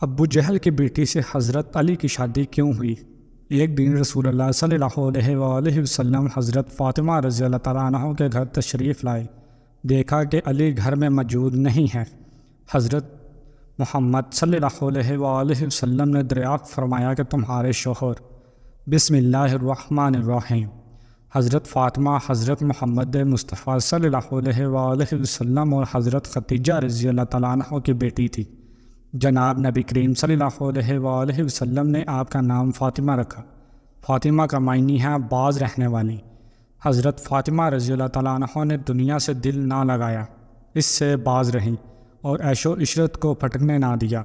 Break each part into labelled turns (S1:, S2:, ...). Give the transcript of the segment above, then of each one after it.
S1: ابو جہل کی بیٹی سے حضرت علی کی شادی کیوں ہوئی؟ ایک دن رسول اللہ صلی اللہ علیہ وآلہ وسلم حضرت فاطمہ رضی اللہ تعالیٰ عنہ کے گھر تشریف لائے۔ دیکھا کہ علی گھر میں موجود نہیں ہے۔ حضرت محمد صلی اللہ علیہ وآلہ وسلم نے دریافت فرمایا کہ تمہارے شوہر؟ بسم اللہ الرحمن الرحیم۔ حضرت فاطمہ حضرت محمد مصطفیٰ صلی اللہ علیہ وآلہ وسلم اور حضرت ختیجہ رضی اللہ تعالیٰ عنہ کی بیٹی تھی۔ جناب نبی کریم صلی اللہ علیہ وآلہ وسلم نے آپ کا نام فاطمہ رکھا۔ فاطمہ کا معنی ہے باز رہنے والی۔ حضرت فاطمہ رضی اللہ تعالیٰ عنہ نے دنیا سے دل نہ لگایا، اس سے باز رہیں اور عیش و عشرت کو پھٹکنے نہ دیا۔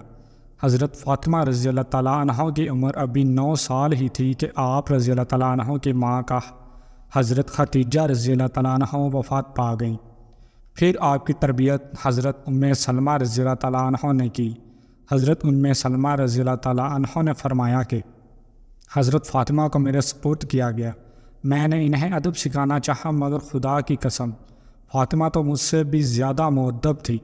S1: حضرت فاطمہ رضی اللہ تعالیٰ عنہ کی عمر ابھی 9 سال ہی تھی کہ آپ رضی اللہ تعالیٰ عنہ کی ماں کا حضرت ختیجہ رضی اللہ تعالیٰ عنہ وفات پا گئیں۔ پھر آپ کی تربیت حضرت ام سلمہ رضی اللہ تعالیٰ عنہ نے کی۔ حضرت ام سلمہ رضی اللہ تعالیٰ عنہ نے فرمایا کہ حضرت فاطمہ کو میرے سپرد کیا گیا۔ میں نے انہیں ادب سکھانا چاہا مگر خدا کی قسم فاطمہ تو مجھ سے بھی زیادہ مؤدب تھی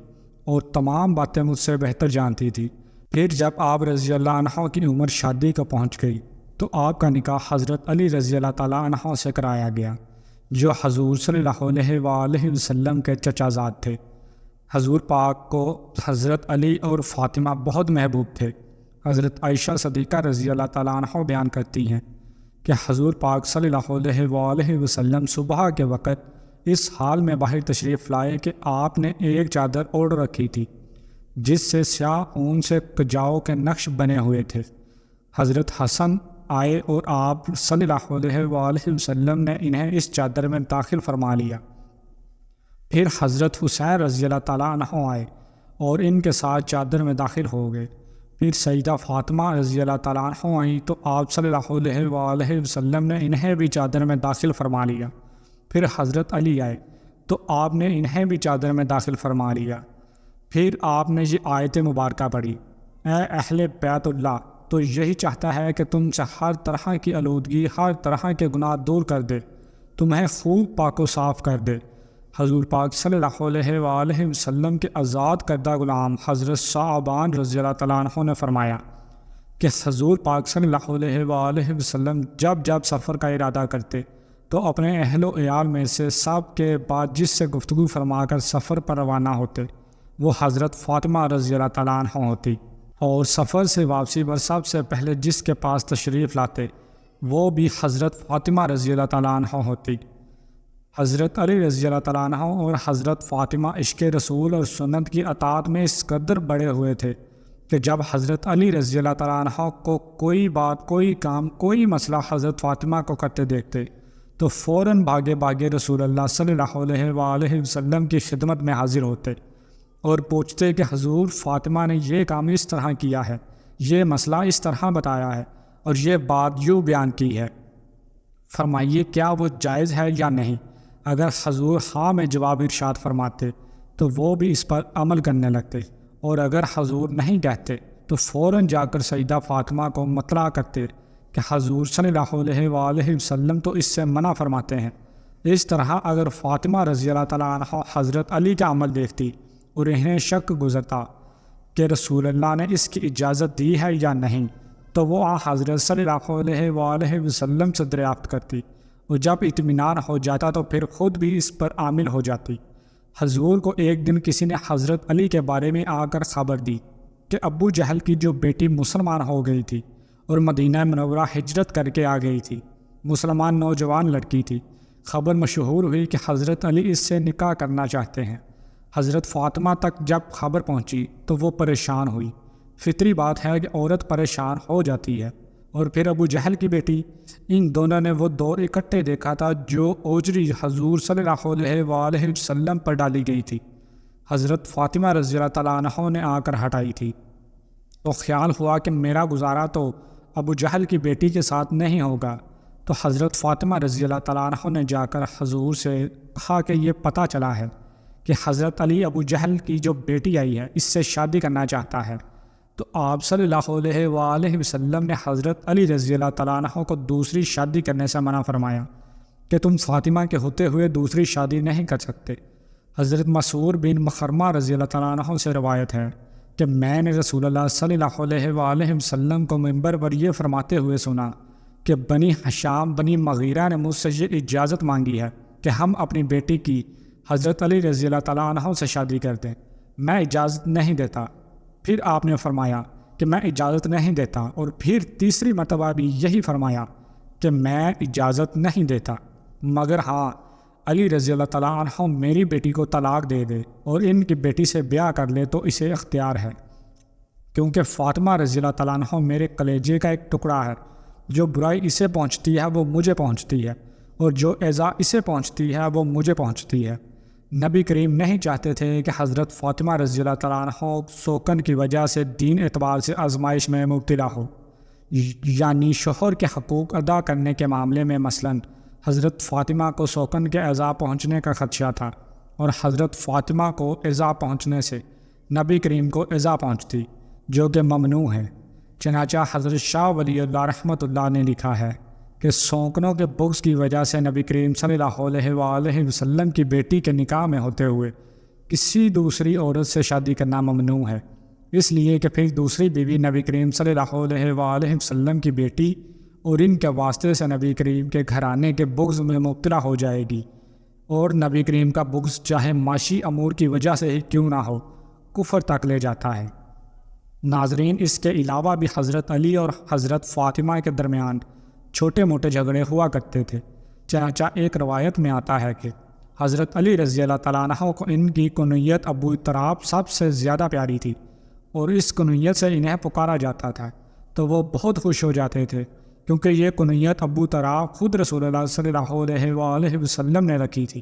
S1: اور تمام باتیں مجھ سے بہتر جانتی تھی۔ پھر جب آپ رضی اللہ عنہ کی عمر شادی کا پہنچ گئی تو آپ کا نکاح حضرت علی رضی اللہ تعالیٰ عنہ سے کرایا گیا، جو حضور صلی اللہ علیہ وآلہ وسلم کے چچا زاد تھے۔ حضور پاک کو حضرت علی اور فاطمہ بہت محبوب تھے۔ حضرت عائشہ صدیقہ رضی اللہ تعالیٰ عنہ بیان کرتی ہیں کہ حضور پاک صلی اللہ علیہ وآلہ وسلم صبح کے وقت اس حال میں باہر تشریف لائے کہ آپ نے ایک چادر اوڑھ رکھی تھی جس سے سیاہ اون سے کجاؤ کے نقش بنے ہوئے تھے۔ حضرت حسن آئے اور آپ صلی اللہ علیہ وآلہ وسلم نے انہیں اس چادر میں داخل فرما لیا۔ پھر حضرت حسین رضی اللہ تعالیٰ عنہ آئے اور ان کے ساتھ چادر میں داخل ہو گئے۔ پھر سیدہ فاطمہ رضی اللہ تعالیٰ عنہ آئیں تو آپ صلی اللہ علیہ وآلہ وسلم نے انہیں بھی چادر میں داخل فرما لیا۔ پھر حضرت علی آئے تو آپ نے انہیں بھی چادر میں داخل فرما لیا۔ پھر آپ نے یہ آیت مبارکہ پڑھی، اے اہل بیت اللہ، تو یہی چاہتا ہے کہ تم سے ہر طرح کی آلودگی، ہر طرح کے گناہ دور کر دے، تمہیں خوب پاک و صاف کر دے۔ حضور پاک صلی اللہ علیہ وآلہ وسلم کے آزاد کردہ غلام حضرت صعبان رضی اللہ تعالیٰ عنہ نے فرمایا کہ حضور پاک صلی اللہ علیہ وآلہ وسلم جب جب سفر کا ارادہ کرتے تو اپنے اہل و عیال میں سے سب کے بعد جس سے گفتگو فرما کر سفر پر روانہ ہوتے وہ حضرت فاطمہ رضی اللہ تعالیٰ عنہ ہوتی، اور سفر سے واپسی پر سب سے پہلے جس کے پاس تشریف لاتے وہ بھی حضرت فاطمہ رضی اللہ تعالیٰ عنہ ہوتی۔ حضرت علی رضی اللہ تعالیٰ عنہ اور حضرت فاطمہ عشق رسول اور سنت کی اطاعت میں اس قدر بڑے ہوئے تھے کہ جب حضرت علی رضی اللہ تعالیٰ عنہ کو کوئی بات، کوئی کام، کوئی مسئلہ حضرت فاطمہ کو کرتے دیکھتے تو فوراً بھاگے بھاگے رسول اللہ صلی اللہ علیہ وآلہ وسلم کی خدمت میں حاضر ہوتے اور پوچھتے کہ حضور فاطمہ نے یہ کام اس طرح کیا ہے، یہ مسئلہ اس طرح بتایا ہے اور یہ بات یوں بیان کی ہے، فرمائیے کیا وہ جائز ہے یا نہیں؟ اگر حضور ہاں میں جواب ارشاد فرماتے تو وہ بھی اس پر عمل کرنے لگتے، اور اگر حضور نہیں کہتے تو فوراً جا کر سیدہ فاطمہ کو مطلع کرتے کہ حضور صلی اللہ علیہ وآلہ وسلم تو اس سے منع فرماتے ہیں۔ اس طرح اگر فاطمہ رضی اللہ تعالیٰ عنہ حضرت علی کا عمل دیکھتی اور انہیں شک گزرتا کہ رسول اللہ نے اس کی اجازت دی ہے یا نہیں تو وہ حضرت صلی اللہ علیہ وآلہ وسلم سے دریافت کرتی، اور جب اطمینان ہو جاتا تو پھر خود بھی اس پر عامل ہو جاتی۔ حضور کو ایک دن کسی نے حضرت علی کے بارے میں آ کر خبر دی کہ ابو جہل کی جو بیٹی مسلمان ہو گئی تھی اور مدینہ منورہ ہجرت کر کے آ گئی تھی، مسلمان نوجوان لڑکی تھی۔ خبر مشہور ہوئی کہ حضرت علی اس سے نکاح کرنا چاہتے ہیں۔ حضرت فاطمہ تک جب خبر پہنچی تو وہ پریشان ہوئی۔ فطری بات ہے کہ عورت پریشان ہو جاتی ہے، اور پھر ابو جہل کی بیٹی، ان دونوں نے وہ دور اکٹھے دیکھا تھا جو اوجری حضور صلی اللہ علیہ وآلہ وسلم پر ڈالی گئی تھی، حضرت فاطمہ رضی اللہ تعالیٰ عنہ نے آ کر ہٹائی تھی۔ تو خیال ہوا کہ میرا گزارا تو ابو جہل کی بیٹی کے ساتھ نہیں ہوگا، تو حضرت فاطمہ رضی اللہ تعالیٰ عنہ نے جا کر حضور سے کہا کہ یہ پتہ چلا ہے کہ حضرت علی ابو جہل کی جو بیٹی آئی ہے اس سے شادی کرنا چاہتا ہے۔ تو آپ صلی اللہ علیہ وآلہ وسلم نے حضرت علی رضی اللہ تعالیٰ عنہ کو دوسری شادی کرنے سے منع فرمایا کہ تم فاطمہ کے ہوتے ہوئے دوسری شادی نہیں کر سکتے۔ حضرت مسعود بن مخرمہ رضی اللہ تعالیٰ عنہ سے روایت ہے کہ میں نے رسول اللہ صلی اللہ علیہ وآلہ وسلم کو منبر پر یہ فرماتے ہوئے سنا کہ بنی حشام بنی مغیرہ نے مجھ سے یہ اجازت مانگی ہے کہ ہم اپنی بیٹی کی حضرت علی رضی اللہ تعالیٰ عنہ سے شادی کر دیں۔ میں اجازت نہیں دیتا۔ پھر آپ نے فرمایا کہ میں اجازت نہیں دیتا، اور پھر تیسری مرتبہ بھی یہی فرمایا کہ میں اجازت نہیں دیتا، مگر ہاں علی رضی اللہ تعالیٰ عنہ میری بیٹی کو طلاق دے دے اور ان کی بیٹی سے بیاہ کر لے تو اسے اختیار ہے، کیونکہ فاطمہ رضی اللہ تعالیٰ عنہ میرے کلیجے کا ایک ٹکڑا ہے۔ جو برائی اسے پہنچتی ہے وہ مجھے پہنچتی ہے، اور جو ایذا اسے پہنچتی ہے وہ مجھے پہنچتی ہے۔ نبی کریم نہیں چاہتے تھے کہ حضرت فاطمہ رضی اللہ تعالیٰ عنہ سوکن کی وجہ سے دین اعتبار سے آزمائش میں مبتلا ہو، یعنی شوہر کے حقوق ادا کرنے کے معاملے میں مثلاً حضرت فاطمہ کو سوکن کے ایذا پہنچنے کا خدشہ تھا، اور حضرت فاطمہ کو ایذا پہنچنے سے نبی کریم کو ایذا پہنچتی، جو کہ ممنوع ہے۔ چنانچہ حضرت شاہ ولی اللہ رحمۃ اللہ نے لکھا ہے کہ سونکنوں کے بغض کی وجہ سے نبی کریم صلی اللہ علیہ وآلہ وسلم کی بیٹی کے نکاح میں ہوتے ہوئے کسی دوسری عورت سے شادی کرنا ممنوع ہے، اس لیے کہ پھر دوسری بیوی نبی کریم صلی اللہ علیہ وآلہ وسلم کی بیٹی اور ان کے واسطے سے نبی کریم کے گھرانے کے بغض میں مبتلا ہو جائے گی، اور نبی کریم کا بغض چاہے معاشی امور کی وجہ سے ہی کیوں نہ ہو کفر تک لے جاتا ہے۔ ناظرین، اس کے علاوہ بھی حضرت علی اور حضرت فاطمہ کے درمیان چھوٹے موٹے جھگڑے ہوا کرتے تھے۔ چنانچہ ایک روایت میں آتا ہے کہ حضرت علی رضی اللہ تعالیٰ عنہ کو ان کی کنیت ابو تراب سب سے زیادہ پیاری تھی، اور اس کنیت سے انہیں پکارا جاتا تھا تو وہ بہت خوش ہو جاتے تھے، کیونکہ یہ کنیت ابو تراب خود رسول اللہ صلی اللہ علیہ وآلہ وسلم نے رکھی تھی۔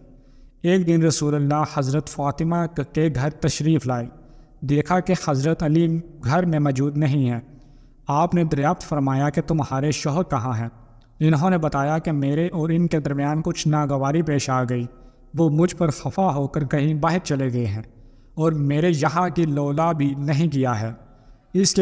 S1: ایک دن رسول اللہ حضرت فاطمہ کے گھر تشریف لائے، دیکھا کہ حضرت علی گھر میں موجود نہیں ہیں۔ آپ نے دریافت فرمایا کہ تمہارے شوہر کہاں ہیں؟ انہوں نے بتایا کہ میرے اور ان کے درمیان کچھ ناگواری پیش آ گئی، وہ مجھ پر خفا ہو کر کہیں باہر چلے گئے ہیں، اور میرے یہاں کی لولا بھی نہیں کیا ہے۔ اس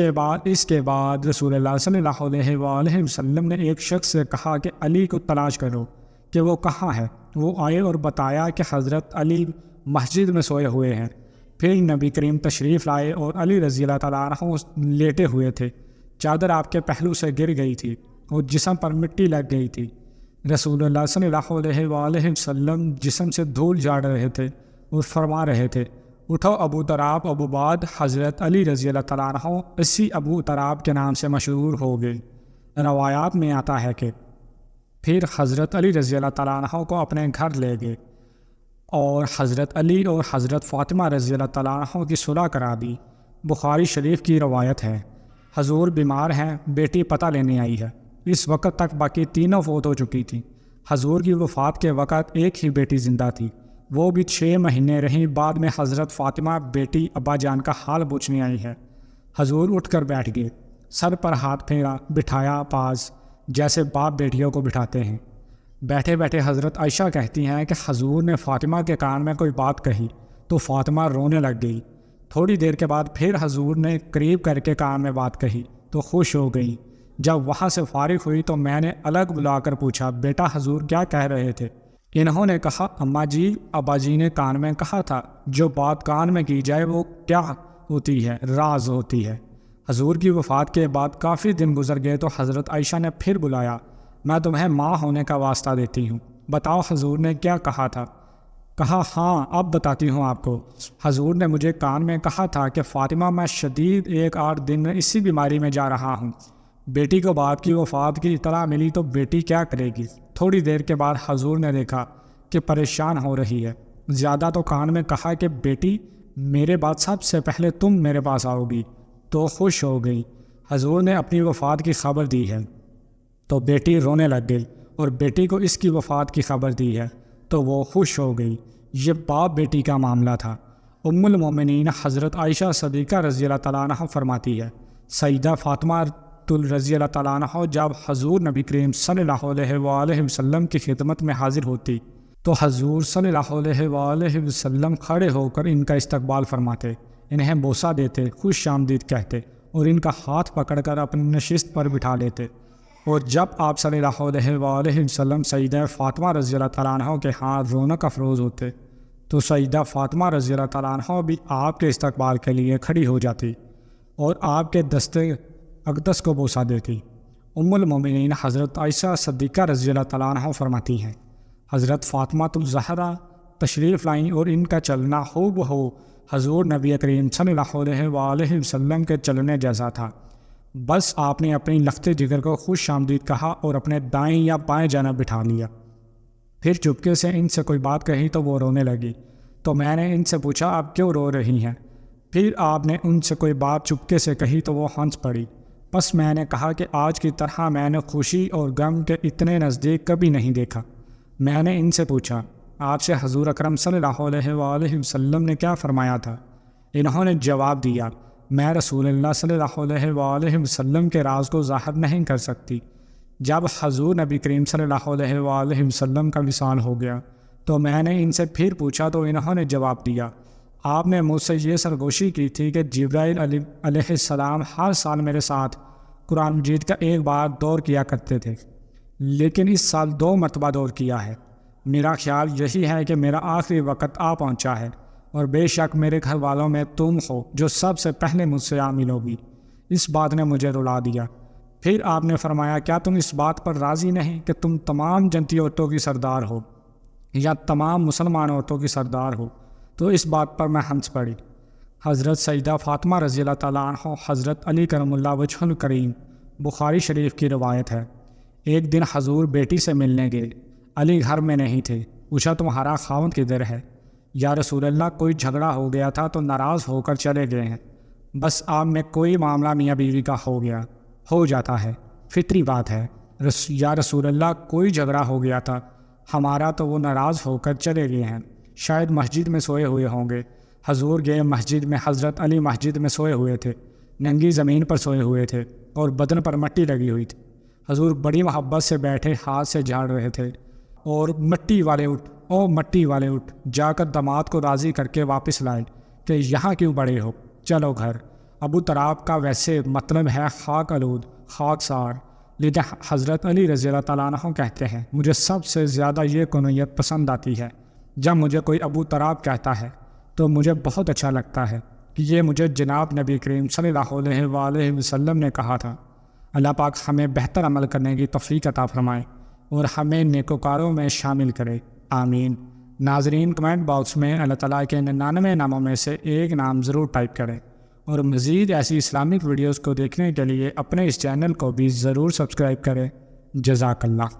S1: کے بعد رسول اللہ صلی اللہ علیہ وآلہ وسلم نے ایک شخص سے کہا کہ علی کو تلاش کرو کہ وہ کہاں ہے۔ وہ آئے اور بتایا کہ حضرت علی مسجد میں سوئے ہوئے ہیں۔ پھر نبی کریم تشریف لائے اور علی رضی اللہ تعالیٰ عنہ لیٹے ہوئے تھے، چادر آپ کے پہلو سے گر گئی تھی اور جسم پر مٹی لگ گئی تھی۔ رسول اللہ صلی اللہ علیہ وآلہ وسلم جسم سے دھول جھاڑ رہے تھے اور فرما رہے تھے، اٹھو ابو تراب۔ ابو بعد حضرت علی رضی اللہ تعالیٰ عنہ اسی ابو تراب کے نام سے مشہور ہو گئے۔ روایات میں آتا ہے کہ پھر حضرت علی رضی اللہ تعالیٰ عنہ کو اپنے گھر لے گئے اور حضرت علی اور حضرت فاطمہ رضی اللہ تعالیٰ عنہ کی صلح کرا دی۔ بخاری شریف کی روایت ہے، حضور بیمار ہیں، بیٹی پتہ لینے آئی ہے۔ اس وقت تک باقی تینوں فوت ہو چکی تھیں۔ حضور کی وفات کے وقت ایک ہی بیٹی زندہ تھی، وہ بھی 6 مہینے رہیں۔ بعد میں حضرت فاطمہ بیٹی ابا جان کا حال پوچھنے آئی ہے۔ حضور اٹھ کر بیٹھ گئے، سر پر ہاتھ پھیرا، بٹھایا پاس، جیسے باپ بیٹیوں کو بٹھاتے ہیں۔ بیٹھے بیٹھے حضرت عائشہ کہتی ہیں کہ حضور نے فاطمہ کے کان میں کوئی بات کہی تو فاطمہ رونے لگ گئی۔ تھوڑی دیر کے بعد پھر حضور نے قریب کر کے کان میں بات کہی تو خوش ہو گئی۔ جب وہاں سے فارغ ہوئی تو میں نے الگ بلا کر پوچھا، بیٹا حضور کیا کہہ رہے تھے؟ انہوں نے کہا، اماں جی، ابا جی نے کان میں کہا تھا جو بات کان میں کی جائے وہ کیا ہوتی ہے؟ راز ہوتی ہے۔ حضور کی وفات کے بعد کافی دن گزر گئے تو حضرت عائشہ نے پھر بلایا، میں تمہیں ماں ہونے کا واسطہ دیتی ہوں، بتاؤ حضور نے کیا کہا تھا؟ کہا، ہاں اب بتاتی ہوں آپ کو۔ حضور نے مجھے کان میں کہا تھا کہ فاطمہ، میں شدید 1-8 دن میں اسی بیماری میں جا رہا ہوں۔ بیٹی کو باپ کی وفات کی اطلاع ملی تو بیٹی کیا کرے گی؟ تھوڑی دیر کے بعد حضور نے دیکھا کہ پریشان ہو رہی ہے، زیادہ تو کان میں کہا کہ بیٹی میرے بعد سب سے پہلے تم میرے پاس آؤ گی، تو خوش ہو گئی۔ حضور نے اپنی وفات کی خبر دی ہے تو بیٹی رونے لگ گئی، اور بیٹی کو اس کی وفات کی خبر دی ہے تو وہ خوش ہو گئی۔ یہ باپ بیٹی کا معاملہ تھا۔ ام المومنین حضرت عائشہ صدیقہ رضی اللہ تعالیٰ عنہ فرماتی ہے، سیدہ فاطمہ رضی اللہ تعالیٰ عنہ جب حضور نبی کریم صلی اللہ علیہ وآلہ وسلم کی خدمت میں حاضر ہوتی تو حضور صلی اللہ علیہ وآلہ وسلم کھڑے ہو کر ان کا استقبال فرماتے، انہیں بوسہ دیتے، خوش آمدید کہتے اور ان کا ہاتھ پکڑ کر اپنی نشست پر بٹھا لیتے۔ اور جب آپ صلی اللہ علیہ وآلہ وسلم سیدہ فاطمہ رضی اللہ تعالیٰ عنہ کے ہاں رونق افروز ہوتے تو سیدہ فاطمہ رضی اللہ تعالیٰ عنہ بھی آپ کے استقبال کے لیے کھڑی ہو جاتی اور آپ کے دستے اقدس کو بوسہ دیتی۔ ام المومنین حضرت عائشہ صدیقہ رضی اللہ تعالیٰ عنہ فرماتی ہیں، حضرت فاطمہ الزہرا تشریف لائیں اور ان کا چلنا ہو بہو حضور نبی کریم صلی اللہ علیہ وآلہ وسلم کے چلنے جیسا تھا۔ بس آپ نے اپنی لخت جگر کو خوش آمدید کہا اور اپنے دائیں یا بائیں جانب بٹھا لیا۔ پھر چپکے سے ان سے کوئی بات کہی تو وہ رونے لگی، تو میں نے ان سے پوچھا آپ کیوں رو رہی ہیں؟ پھر آپ نے ان سے کوئی بات چپکے سے کہی تو وہ ہنس پڑی۔ بس میں نے کہا کہ آج کی طرح میں نے خوشی اور غم کے اتنے نزدیک کبھی نہیں دیکھا۔ میں نے ان سے پوچھا آپ سے حضور اکرم صلی اللہ علیہ وآلہ وسلم نے کیا فرمایا تھا؟ انہوں نے جواب دیا، میں رسول اللہ صلی اللہ علیہ وآلہ وسلم کے راز کو ظاہر نہیں کر سکتی۔ جب حضور نبی کریم صلی اللہ علیہ وآلہ وسلم کا وصال ہو گیا تو میں نے ان سے پھر پوچھا تو انہوں نے جواب دیا، آپ نے مجھ سے یہ سرگوشی کی تھی کہ جبرائیل علیہ السلام ہر سال میرے ساتھ قرآن مجید کا ایک بار دور کیا کرتے تھے، لیکن اس سال 2 مرتبہ دور کیا ہے۔ میرا خیال یہی ہے کہ میرا آخری وقت آ پہنچا ہے، اور بے شک میرے گھر والوں میں تم ہو جو سب سے پہلے مجھ سے عامل ہوگی۔ اس بات نے مجھے رلا دیا۔ پھر آپ نے فرمایا، کیا تم اس بات پر راضی نہیں کہ تم تمام جنتی عورتوں کی سردار ہو یا تمام مسلمان عورتوں کی سردار ہو؟ تو اس بات پر میں ہنس پڑی۔ حضرت سیدہ فاطمہ رضی اللہ تعالیٰ عنہ حضرت علی کرم اللہ وجہ الکریم، بخاری شریف کی روایت ہے، ایک دن حضور بیٹی سے ملنے گئے، علی گھر میں نہیں تھے۔ پوچھا تمہارا خاوند کدھر ہے؟ یا رسول اللہ کوئی جھگڑا ہو گیا تھا تو ناراض ہو کر چلے گئے ہیں۔ بس آپ میں کوئی معاملہ میاں بیوی کا ہو جاتا ہے، فطری بات ہے۔ یا رسول اللہ کوئی جھگڑا ہو گیا تھا ہمارا تو وہ ناراض ہو کر چلے گئے ہیں، شاید مسجد میں سوئے ہوئے ہوں گے۔ حضور گئے مسجد میں، حضرت علی مسجد میں سوئے ہوئے تھے، ننگی زمین پر سوئے ہوئے تھے اور بدن پر مٹی لگی ہوئی تھی۔ حضور بڑی محبت سے بیٹھے ہاتھ سے جھاڑ رہے تھے اور مٹی والے اٹھ جا کر داماد کو راضی کر کے واپس لائے کہ یہاں کیوں بڑے ہو، چلو گھر۔ ابو تراب کا ویسے مطلب ہے خاک آلود، خاک سار، لیکن حضرت علی رضی اللہ تعالیٰ عنہ کہتے ہیں مجھے سب سے زیادہ یہ کنویت پسند آتی ہے، جب مجھے کوئی ابو تراب کہتا ہے تو مجھے بہت اچھا لگتا ہے کہ یہ مجھے جناب نبی کریم صلی اللہ علیہ وآلہ وسلم نے کہا تھا۔ اللہ پاک ہمیں بہتر عمل کرنے کی توفیق عطا فرمائے اور ہمیں نیکوکاروں میں شامل کرے، آمین۔ ناظرین، کمنٹ باکس میں اللہ تعالیٰ کے 99 ناموں میں سے ایک نام ضرور ٹائپ کریں، اور مزید ایسی اسلامک ویڈیوز کو دیکھنے کے لیے اپنے اس چینل کو بھی ضرور سبسکرائب کریں۔ جزاک اللہ۔